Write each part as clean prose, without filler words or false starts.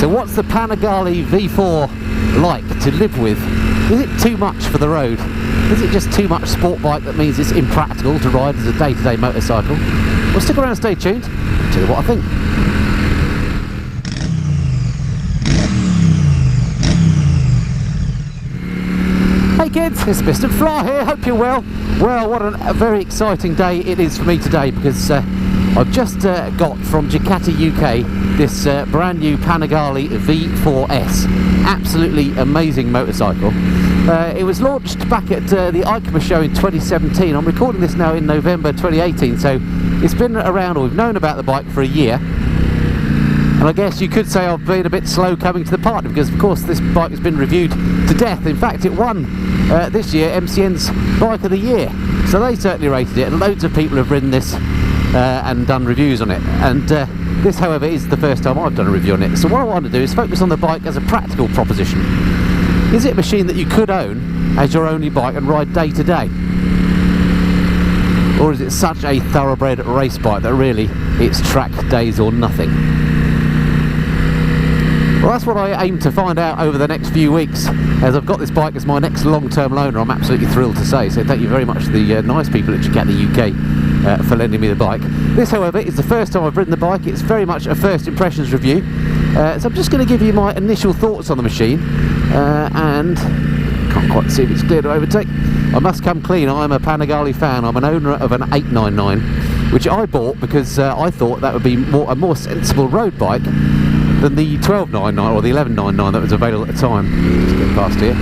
So what's the Panigale V4 like to live with? Is it too much for the road? Is it just too much sport bike that means it's impractical to ride as a day-to-day motorcycle? Well, stick around and stay tuned. I'll tell you what I think. Hey kids, it's Mr. Fly here, hope you're well. Well, what a very exciting day it is for me today, because I've just got from Ducati UK this brand new Panigale V4S. Absolutely amazing motorcycle. It was launched back at the EICMA show in 2017. I'm recording this now in November 2018, so it's been around, or we've known about the bike for a year. And I guess you could say I've been a bit slow coming to the party, because of course this bike has been reviewed to death. In fact, it won this year MCN's Bike of the Year, so they certainly rated it, and loads of people have ridden this and done reviews on it. And this, however, is the first time I've done a review on it. So what I want to do is focus on the bike as a practical proposition. Is it a machine that you could own as your only bike and ride day to day? Or is it such a thoroughbred race bike that really it's track days or nothing? Well, that's what I aim to find out over the next few weeks, as I've got this bike as my next long-term loaner. I'm absolutely thrilled to say, so thank you very much to the nice people at Ducati UK for lending me the bike. This, however, is the first time I've ridden the bike. It's very much a first impressions review, so I'm just going to give you my initial thoughts on the machine, and can't quite see if it's clear to overtake. I must come clean, I'm a Panigale fan. I'm an owner of an 899, which I bought because I thought that would be a more sensible road bike than the 1299 or the 1199 that was available at the time. Let's get past here.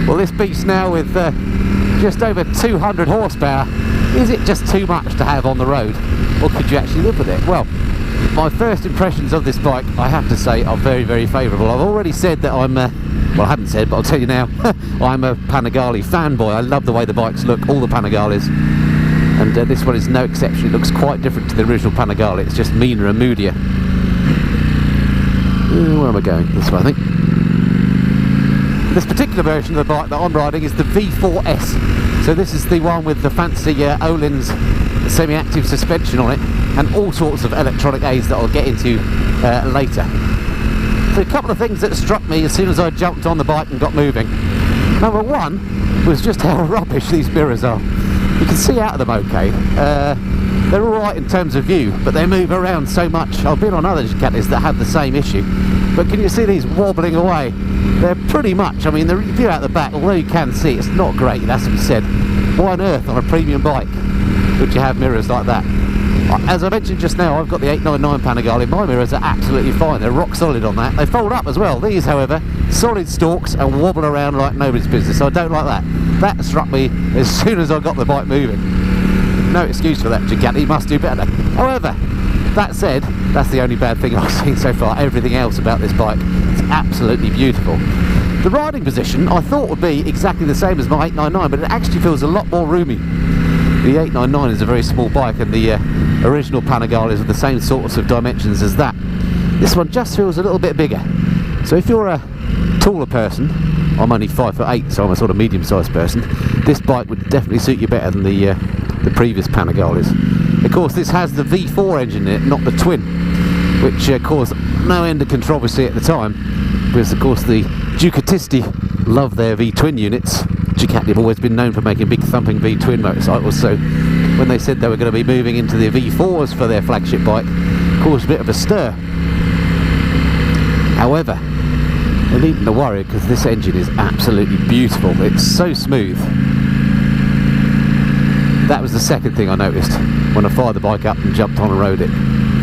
Well, this beast now with just over 200 horsepower, is it just too much to have on the road, or could you actually live with it? Well, my first impressions of this bike, I have to say, are very, very favourable. I've already said that I'm well, I haven't said, but I'll tell you now, I'm a Panigale fanboy. I love the way the bikes look, all the Panigales. And this one is no exception. It looks quite different to the original Panigale. It's just meaner and moodier. Where am I going? This way, I think. This particular version of the bike that I'm riding is the V4S. So this is the one with the fancy Öhlins semi-active suspension on it, and all sorts of electronic aids that I'll get into later. So a couple of things that struck me as soon as I jumped on the bike and got moving. Number one was just how rubbish these mirrors are. You can see out of them okay. They're alright in terms of view, but they move around so much. I've been on other Ducatis that have the same issue, but can you see these wobbling away? They're pretty much, I mean, the view out the back, although you can see, it's not great, it has to be said. Why on earth on a premium bike would you have mirrors like that? As I mentioned just now, I've got the 899 Panigale. My mirrors are absolutely fine, they're rock solid on that. They fold up as well. These, however, solid stalks and wobble around like nobody's business, so I don't like that. That struck me as soon as I got the bike moving. No excuse for that, Ducati must do better. However, that said, that's the only bad thing I've seen so far. Everything else about this bike is absolutely beautiful. The riding position I thought would be exactly the same as my 899, but it actually feels a lot more roomy. The 899 is a very small bike, and the original Panigale is of the same sorts of dimensions as that. This one just feels a little bit bigger. So if you're a taller person, I'm only 5'8", so I'm a sort of medium-sized person, this bike would definitely suit you better than the previous Panigales. Of course, this has the V4 engine in it, not the twin, which caused no end of controversy at the time, because of course the Ducatisti love their V-twin units. Ducati have always been known for making big thumping V-twin motorcycles, so when they said they were going to be moving into the V4s for their flagship bike, it caused a bit of a stir. However, they needn't to worry, because this engine is absolutely beautiful. It's so smooth. That was the second thing I noticed when I fired the bike up and jumped on and rode it.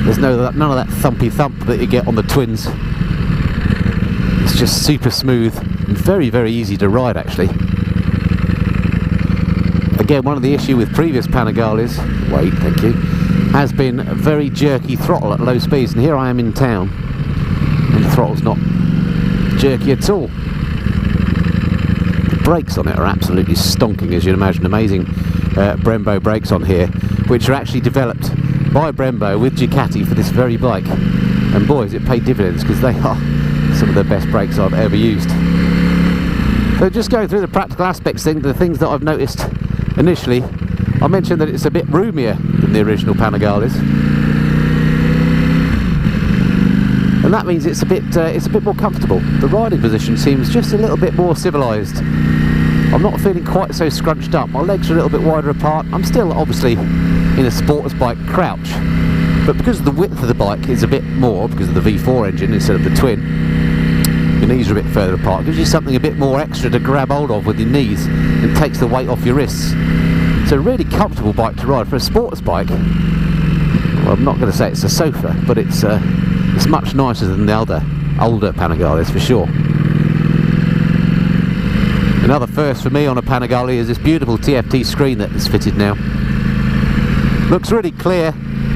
There's none of that thumpy thump that you get on the twins. It's just super smooth and very, very easy to ride, actually. Again, one of the issues with previous Panigales, wait, thank you, has been a very jerky throttle at low speeds, and here I am in town and the throttle's not jerky at all. The brakes on it are absolutely stonking, as you'd imagine. Amazing Brembo brakes on here, which are actually developed by Brembo with Ducati for this very bike, and boys, it paid dividends, because they are some of the best brakes I've ever used. So just going through the practical aspects, the things that I've noticed initially, I mentioned that it's a bit roomier than the original Panigales. and that means it's a bit more comfortable. The riding position seems just a little bit more civilised. I'm not feeling quite so scrunched up. My legs are a little bit wider apart. I'm still obviously in a sports bike crouch, but because of the width of the bike is a bit more, because of the V4 engine instead of the twin, your knees are a bit further apart. It gives you something a bit more extra to grab hold of with your knees and takes the weight off your wrists. It's a really comfortable bike to ride. For a sports bike, well, I'm not going to say it's a sofa, but it's much nicer than the older Panigales for sure. Another first for me on a Panigale is this beautiful TFT screen that is fitted now. Looks really clear,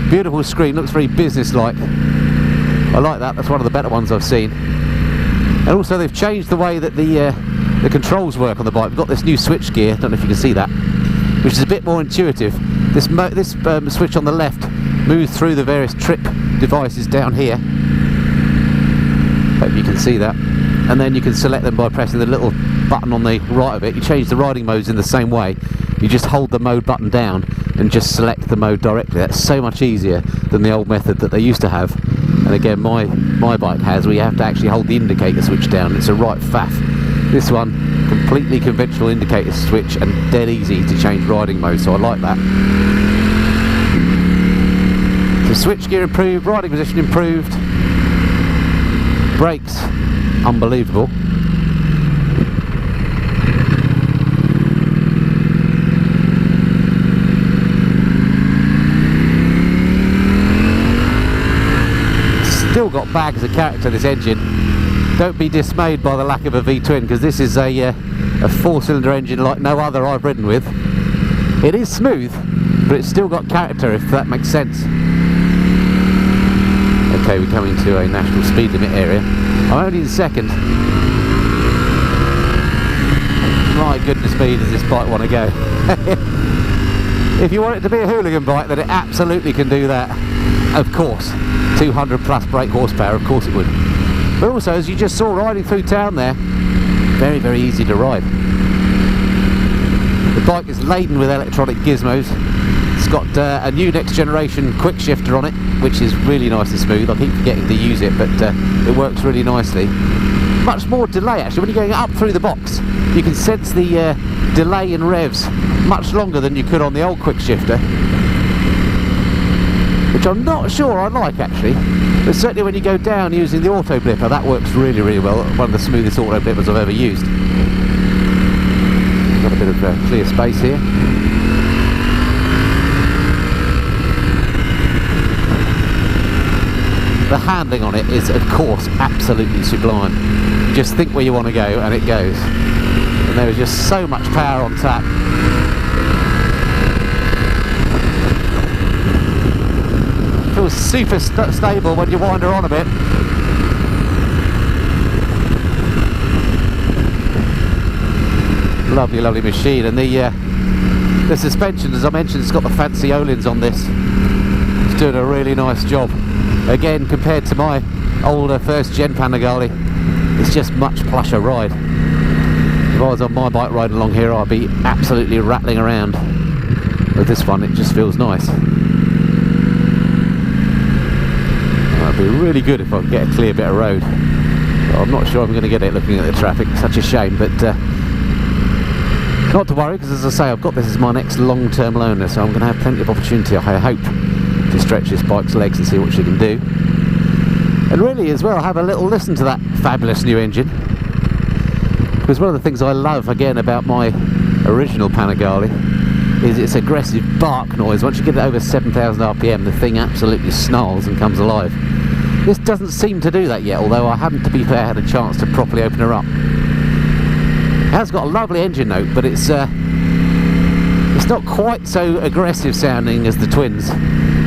beautiful screen, looks very business-like. I like that, that's one of the better ones I've seen. And also they've changed the way that the controls work on the bike. We've got this new switch gear, don't know if you can see that, which is a bit more intuitive. This switch on the left moves through the various trip devices down here. Hope you can see that. And then you can select them by pressing the little button on the right of it. You change the riding modes in the same way. You just hold the mode button down and just select the mode directly. That's so much easier than the old method that they used to have. And again, my bike has, where you have to actually hold the indicator switch down. It's a right faff. This one, completely conventional indicator switch and dead easy to change riding mode, so I like that. So switch gear improved, riding position improved, brakes unbelievable. Still got bags of character, this engine. Don't be dismayed by the lack of a V-twin, because this is a 4-cylinder engine like no other I've ridden with. It is smooth, but it's still got character, if that makes sense. Okay, we're coming to a national speed limit area. I'm only in second. My goodness me, does this bike want to go. If you want it to be a hooligan bike, then it absolutely can do that. Of course, 200 plus brake horsepower, of course it would. But also, as you just saw riding through town there, very, very easy to ride. The bike is laden with electronic gizmos. It's got a new next generation quick shifter on it, which is really nice and smooth. I keep forgetting to use it, but it works really nicely. Much more delay actually. When you're going up through the box, you can sense the delay in revs much longer than you could on the old quick shifter, which I'm not sure I like actually. But certainly when you go down using the auto blipper, that works really, really well. One of the smoothest auto blippers I've ever used. Got a bit of clear space here. The handling on it is, of course, absolutely sublime. You just think where you want to go and it goes. And there is just so much power on tap. Feels super stable when you wind her on a bit. Lovely, lovely machine. And the suspension, as I mentioned, it's got the fancy Öhlins on this. It's doing a really nice job. Again, compared to my older first gen Panigale, it's just much plusher ride. If I was on my bike riding along here, I'd be absolutely rattling around. With this one, it just feels nice. It'd be really good if I could get a clear bit of road. But I'm not sure I'm going to get it looking at the traffic. Such a shame, but not to worry, because as I say, I've got this as my next long-term loaner, so I'm going to have plenty of opportunity, I hope, to stretch this bike's legs and see what she can do. And really as well, have a little listen to that fabulous new engine, because one of the things I love again about my original Panigale is its aggressive bark noise. Once you get it over 7,000 RPM, the thing absolutely snarls and comes alive. This doesn't seem to do that yet, although I haven't, to be fair, had a chance to properly open her up. It has got a lovely engine note, but it's not quite so aggressive sounding as the twins.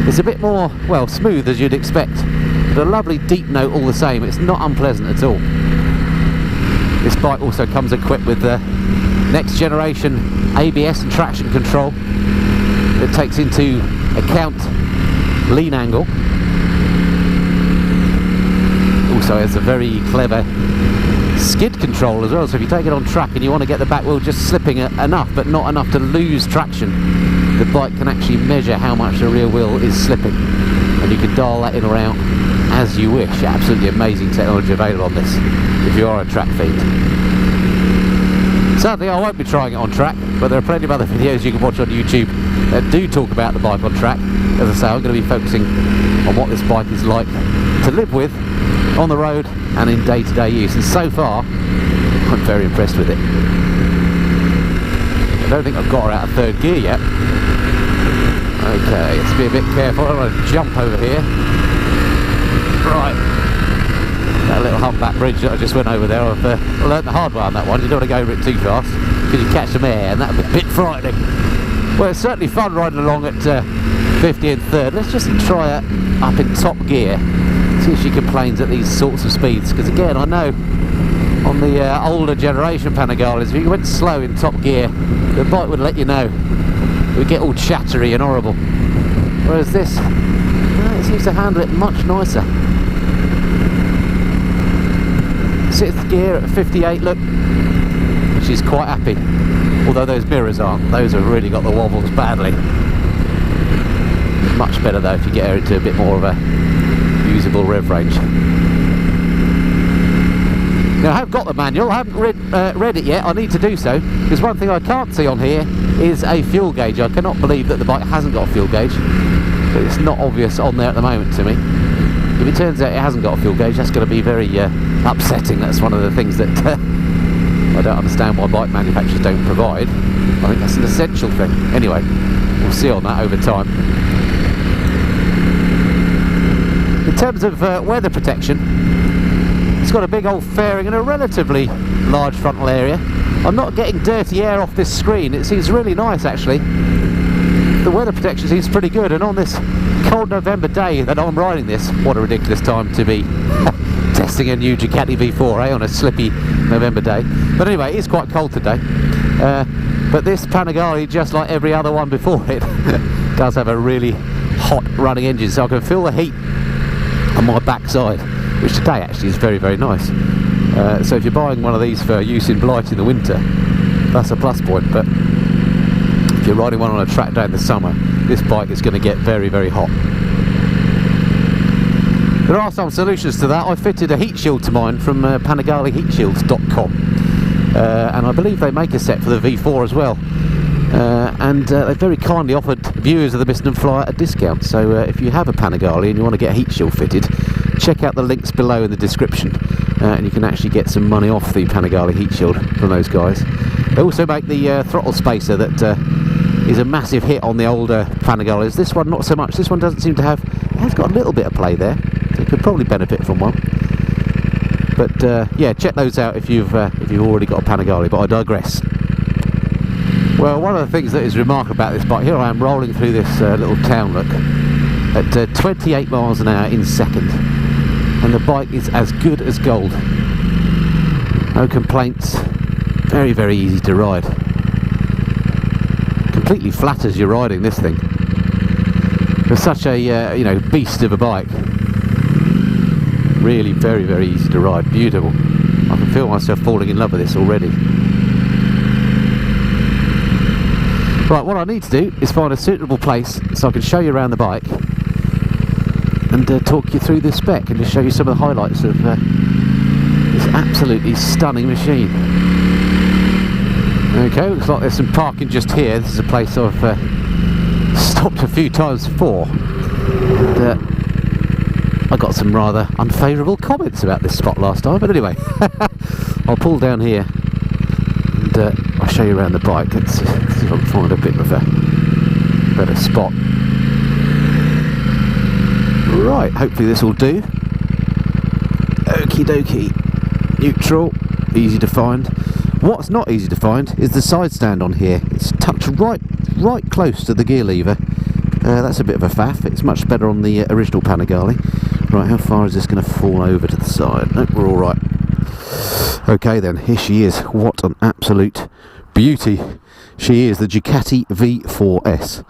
It's a bit more, well, smooth as you'd expect, but a lovely deep note all the same. It's not unpleasant at all. This bike also comes equipped with the next generation ABS and traction control that takes into account lean angle. Also has a very clever skid control as well, so if you take it on track and you want to get the back wheel just slipping enough but not enough to lose traction, the bike can actually measure how much the rear wheel is slipping and you can dial that in or out as you wish. Absolutely amazing technology available on this if you are a track fiend. Sadly, I won't be trying it on track, but there are plenty of other videos you can watch on YouTube that do talk about the bike on track. As I say, I'm going to be focusing on what this bike is like to live with on the road and in day-to-day use, and so far I'm very impressed with it. I don't think I've got her out of third gear yet. Okay, let's be a bit careful. I don't want to jump over here. Right, that little humpback bridge that I just went over there, I've learnt the hard way on that one. You don't want to go over it too fast because you catch some air, and that would be a bit frightening. Well, it's certainly fun riding along at 50 and third. Let's just try her up in top gear, see if she complains at these sorts of speeds, because again, I know on the older generation Panigales, if you went slow in top gear, the bike would let you know. It would get all chattery and horrible. Whereas this, it seems to handle it much nicer. 6th gear at 58, look. She's quite happy. Although those mirrors aren't. Those have really got the wobbles badly. Much better though if you get her into a bit more of a usable rev range. Now, I have got the manual. I haven't read it yet. I need to do so, because one thing I can't see on here is a fuel gauge. I cannot believe that the bike hasn't got a fuel gauge, but it's not obvious on there at the moment to me. If it turns out it hasn't got a fuel gauge, that's going to be very upsetting. That's one of the things that I don't understand why bike manufacturers don't provide. I think that's an essential thing. Anyway, we'll see on that over time. In terms of weather protection, it's got a big old fairing and a relatively large frontal area. I'm not getting dirty air off this screen. It seems really nice actually. The weather protection seems pretty good, and on this cold November day that I'm riding this, what a ridiculous time to be testing a new Ducati V4, on a slippy November day. But anyway, it is quite cold today. But this Panigale, just like every other one before it, does have a really hot running engine, so I can feel the heat on my backside, which today actually is very, very nice. So if you're buying one of these for use in Blight in the winter, that's a plus point. But if you're riding one on a track day in the summer, this bike is going to get very, very hot. There are some solutions to that. I fitted a heat shield to mine from PanigaleHeatshields.com, and I believe they make a set for the V4 as well. And they very kindly offered viewers of the Mist and Flyer a discount. So if you have a Panigale and you want to get a heat shield fitted, check out the links below in the description, and you can actually get some money off the Panigale heat shield from those guys. They also make the throttle spacer that is a massive hit on the older Panigales. This one not so much. This one doesn't seem to have, it has got a little bit of play there. It could probably benefit from one. But yeah, check those out if you've already got a Panigale, but I digress. Well, one of the things that is remarkable about this bike, here I am rolling through this little town, look, at 28 miles an hour in second, and the bike is as good as gold. No complaints, very, very easy to ride. Completely flat as you're riding this thing. It's such a you know, beast of a bike. Really very, very easy to ride, beautiful. I can feel myself falling in love with this already. Right, what I need to do is find a suitable place so I can show you around the bike and talk you through the spec and just show you some of the highlights of this absolutely stunning machine. Okay, looks like there's some parking just here. This is a place I've stopped a few times before, and I got some rather unfavourable comments about this spot last time, but anyway, I'll pull down here and I'll show you around the bike. Let's see if I can find a bit of a better spot. Right, hopefully this will do. Okie dokie. Neutral, easy to find. What's not easy to find is the side stand on here. It's tucked right close to the gear lever. That's a bit of a faff. It's much better on the original Panigale. Right, how far is this going to fall over to the side? Nope, we're all right. Okay then, here she is. What an absolute beauty she is, the Ducati V4S.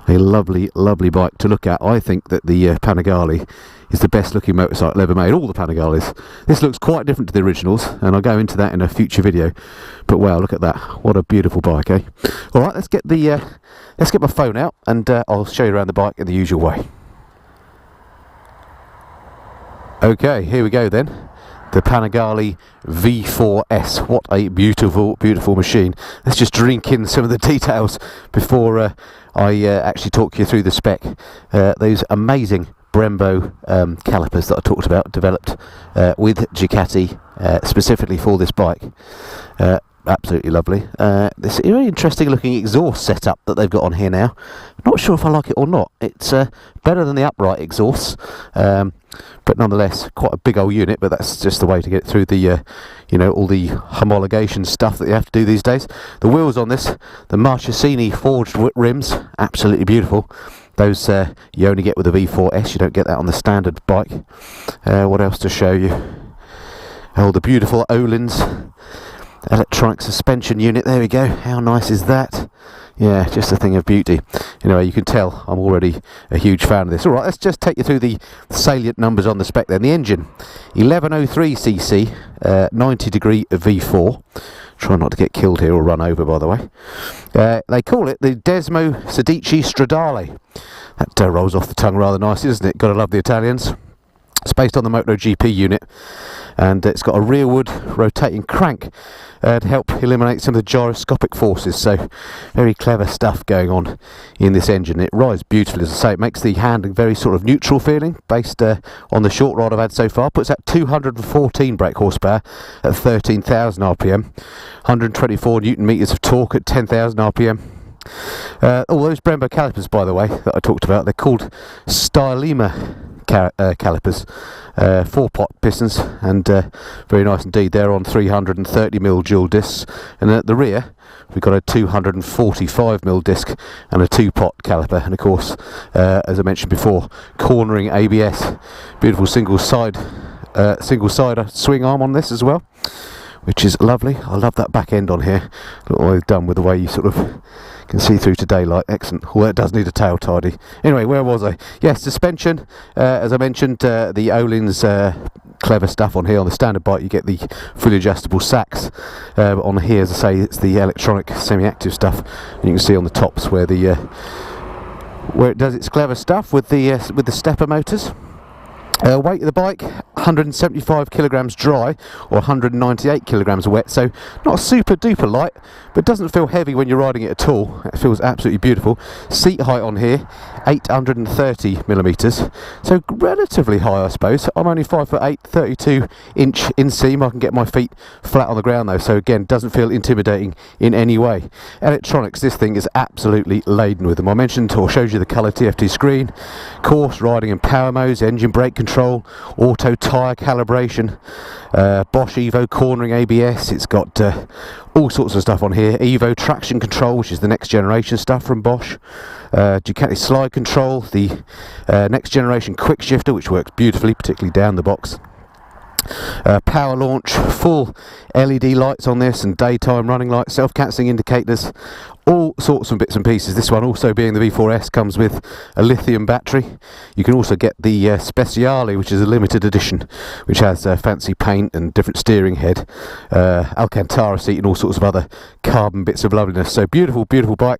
A lovely, lovely bike to look at. I think that the Panigale is the best looking motorcycle ever made, all the Panigales. This looks quite different to the originals, and I'll go into that in a future video. But wow, look at that. What a beautiful bike, eh? Alright, let's get my phone out, and I'll show you around the bike in the usual way. Okay, here we go then. The Panigale V4S. What a beautiful, beautiful machine. Let's just drink in some of the details before I actually talk you through the spec. Those amazing Brembo calipers that I talked about, developed with Ducati specifically for this bike. Absolutely lovely. This very interesting looking exhaust setup that they've got on here now. Not sure if I like it or not. It's better than the upright exhausts, but nonetheless quite a big old unit. But that's just the way to get through the you know, all the homologation stuff that you have to do these days. The wheels on this, the Marchesini forged rims, absolutely beautiful. Those you only get with the V4S. You don't get that on the standard bike. What else to show you? Oh, the beautiful Öhlins electronic suspension unit. There we go. How nice is that? Yeah, just a thing of beauty. Anyway, you can tell I'm already a huge fan of this. Alright, let's just take you through the salient numbers on the spec then. The engine, 1103cc, 90 degree V4. Try not to get killed here or run over, by the way. They call it the Desmo Sedici Stradale. That rolls off the tongue rather nicely, doesn't it? Gotta love the Italians. It's based on the motoGP unit, and it's got a rearward rotating crank to help eliminate some of the gyroscopic forces. So very clever stuff going on in this engine. It rides beautifully, as I say. It makes the handling very sort of neutral feeling, based on the short ride I've had so far. Puts out 214 brake horsepower at 13,000 RPM, 124 newton meters of torque at 10,000 RPM. All those Brembo calipers, by the way, that I talked about, they're called Stylema calipers, 4-pot pistons, and very nice indeed. They're on 330mm dual discs, and at the rear we've got a 245mm disc and a 2-pot caliper, and of course, as I mentioned before, cornering ABS. Beautiful single sider swing arm on this as well, which is lovely. I love that back end on here. Look what they've done with the way you sort of can see through to daylight. Excellent. Well, it does need a tail tidy. Anyway, where was I? Yes, suspension. As I mentioned, the Öhlins clever stuff on here. On the standard bike, you get the fully adjustable sacks. But on here, as I say, it's the electronic semi-active stuff. And you can see on the tops where the where it does its clever stuff with the stepper motors. Weight of the bike, 175 kilograms dry or 198 kilograms wet, so not super duper light, but doesn't feel heavy when you're riding it at all. It feels absolutely beautiful. Seat height on here, 830 millimeters, so relatively high, I suppose. I'm only 5'8", 32 inch inseam. I can get my feet flat on the ground though, so again, doesn't feel intimidating in any way. Electronics, this thing is absolutely laden with them. I mentioned or showed you the colour TFT screen, course, riding and power modes, engine brake control, auto tyre calibration, Bosch Evo cornering ABS. It's got all sorts of stuff on here. Evo traction control, which is the next generation stuff from Bosch. Ducati slide control, the next generation quick shifter, which works beautifully, particularly down the box. Power launch, full LED lights on this, and daytime running lights, self-cancelling indicators, all sorts of bits and pieces. This one, also being the V4S, comes with a lithium battery. You can also get the Speciale, which is a limited edition, which has fancy paint and different steering head, Alcantara seat, and all sorts of other carbon bits of loveliness. So beautiful, beautiful bike.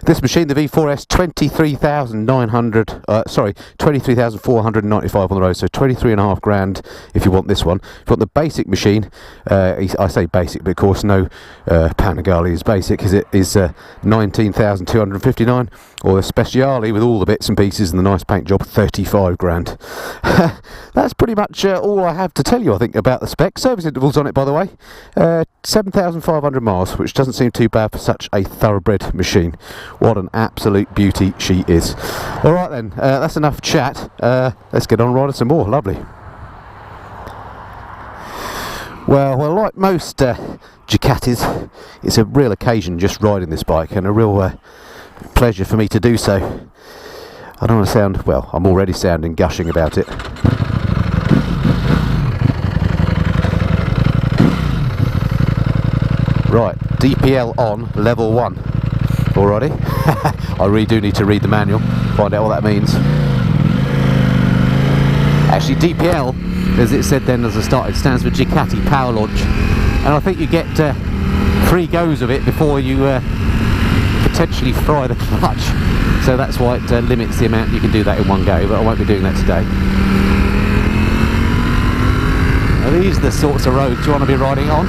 This machine, the V4S, 23,495 on the road, so 23.5 grand if you want this one. If you want the basic machine, I say basic, but of course no Panigale is basic, as it is 19,259, or the Speciale with all the bits and pieces and the nice paint job, 35 grand. That's pretty much all I have to tell you, I think, about the spec. Service intervals on it, by the way, 7,500 miles, which doesn't seem too bad for such a thoroughbred machine. What an absolute beauty she is. Alright then, that's enough chat. Let's get on riding some more. Lovely. Well, like most Ducatis, it's a real occasion just riding this bike, and a real pleasure for me to do so. I don't want to sound, well, I'm already sounding gushing about it. Right, DPL on, level 1. Alrighty. I really do need to read the manual, find out what that means. Actually, DPL, as it said then as I started, stands for Ducati Power Launch, and I think you get 3 goes of it before you potentially fry the clutch, so that's why it limits the amount you can do that in one go, but I won't be doing that today. Now these are the sorts of roads you want to be riding on.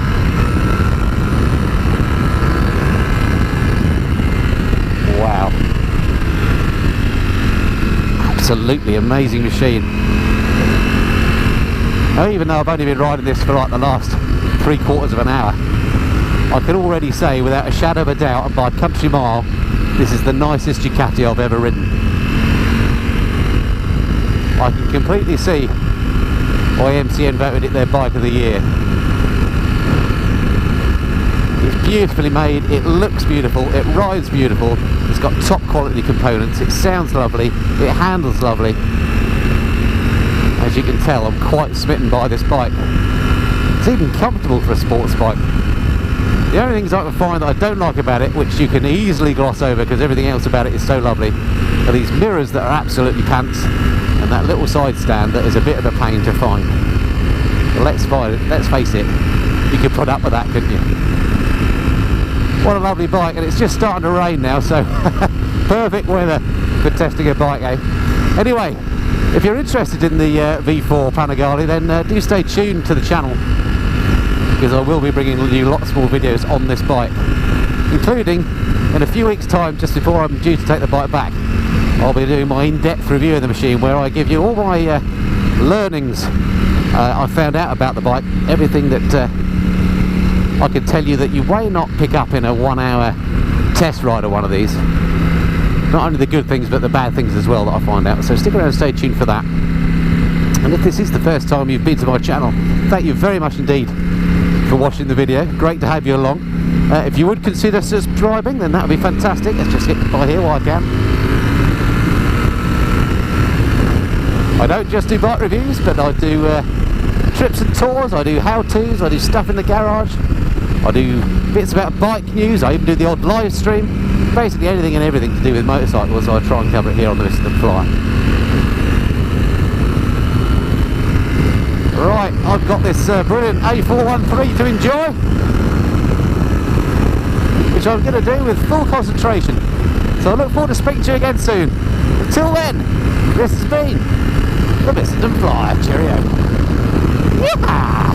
Wow. Absolutely amazing machine. Now, even though I've only been riding this for like the last 3/4 of an hour, I can already say without a shadow of a doubt and by country mile, this is the nicest Ducati I've ever ridden. I can completely see why MCN voted it their bike of the year. It's beautifully made, it looks beautiful, it rides beautiful, it's got top quality components, it sounds lovely, it handles lovely. As you can tell, I'm quite smitten by this bike. It's even comfortable for a sports bike. The only things I can find that I don't like about it, which you can easily gloss over because everything else about it is so lovely, are these mirrors that are absolutely pants, and that little side stand that is a bit of a pain to find. But let's face it, you could put up with that, couldn't you? What a lovely bike, and it's just starting to rain now, so perfect weather for testing a bike, eh? Anyway, if you're interested in the V4 Panigale, then do stay tuned to the channel, because I will be bringing you lots more videos on this bike, including in a few weeks time, just before I'm due to take the bike back, I'll be doing my in-depth review of the machine, where I give you all my learnings I found out about the bike, everything that I can tell you that you may not pick up in a 1 hour test ride of one of these. Not only the good things but the bad things as well that I find out, so stick around and stay tuned for that. And if this is the first time you've been to my channel, thank you very much indeed for watching the video. Great to have you along. If you would consider subscribing, then that would be fantastic. Let's just hit by here while I can. I don't just do bike reviews, but I do trips and tours, I do how-tos, I do stuff in the garage, I do bits about bike news, I even do the odd live stream. Basically anything and everything to do with motorcycles, I try and cover it here on the Listen and Fly. Right, I've got this brilliant A413 to enjoy, which I'm going to do with full concentration. So I look forward to speaking to you again soon. Until then, this has been the Listen and Fly. Cheerio. Yeah!